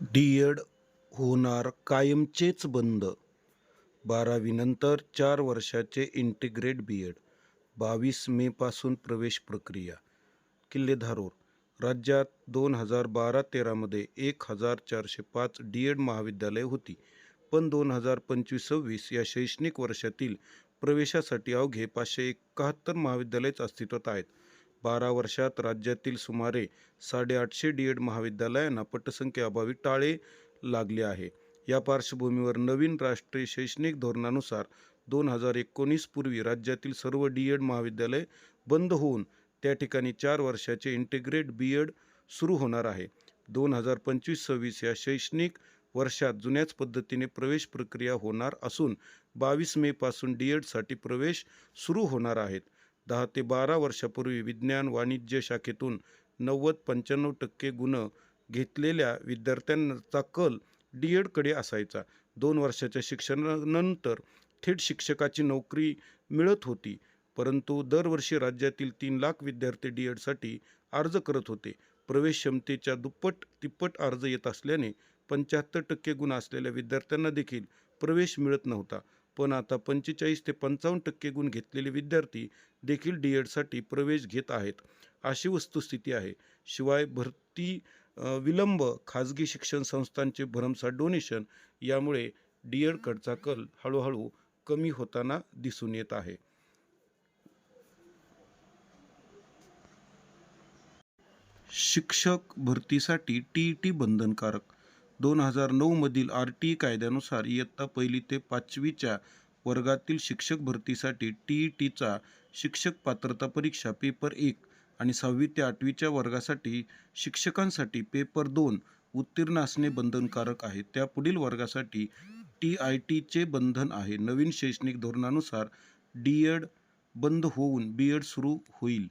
डी.एड होणार कायमचेच बंद. 12वीनंतर 4 वर्षाचे इंटिग्रेट बी.एड. 22 मेपासून प्रवेश प्रक्रिया. किल्ले धारूर. राज्यात 2012-13 मध्ये 1405 डी.एड महाविद्यालये होती. पण 2025-26 या शैक्षणिक वर्षातील प्रवेशासाठी अवघे 571 महाविद्यालयेच अस्तित्वात आहेत. 12 वर्षात राज्यातील सुमारे 850 डी.एड महाविद्यालयांना पटसंख्येअभावी टाळे लागले आहे. या पार्श्वभूमीवर नवीन राष्ट्रीय शैक्षणिक धोरणानुसार 2019 पूर्वी राज्यातील सर्व डी.एड महाविद्यालये बंद होऊन त्या ठिकाणी 4 वर्षाचे इंटिग्रेट बी.एड सुरू होणार आहे. 2025-26 या शैक्षणिक वर्षात जुन्याच पद्धतीने प्रवेश प्रक्रिया होणार असून 22 मेपासून डी.एडसाठी प्रवेश सुरू होणार आहेत. 10 ते 12 वर्षापूर्वी विज्ञान वाणिज्य शाखेतून 90-95% गुण घेतलेल्या विद्यार्थ्यांचा कल डी.एडकडे असायचा. 2 वर्षाच्या शिक्षणानंतर थेट शिक्षकाची नोकरी मिळत होती. परंतु दरवर्षी राज्यातील 3 लाख विद्यार्थी डी.एडसाठी अर्ज करत होते. प्रवेश क्षमतेच्या दुप्पट-तिप्पट अर्ज येत असल्याने 75% गुण असलेल्या विद्यार्थ्यांना देखील प्रवेश मिळत नव्हता. पण आता 45 ते 55% गुण घेतलेले विद्यार्थी देखील डी.एडसाठी प्रवेश घेत आहेत, अशी वस्तुस्थिती आहे. शिवाय भरती विलंब, खाजगी शिक्षण संस्थांचे भरमसाठ डोनेशन यामुळे डी.एडकडचा कल हळूहळू कमी होताना दिसून येत आहे. शिक्षक भरतीसाठी टी.ई.टी. बंधनकारक. 2009 मधील आर.टी.ई. कायद्यानुसार इयत्ता 1ली ते 5वीच्या वर्गातील शिक्षक भरतीसाठी टी.ई.टीचा शिक्षक पात्रता परीक्षा पेपर 1 आणि 6वी ते 8वीच्या वर्गासाठी शिक्षकांसाठी पेपर 2 उत्तीर्ण असणे बंधनकारक आहे. त्यापुढील वर्गासाठी टी.आय.टीचे बंधन आहे. नवीन शैक्षणिक धोरणानुसार डी.एड बंद होऊन बी.एड सुरू होईल.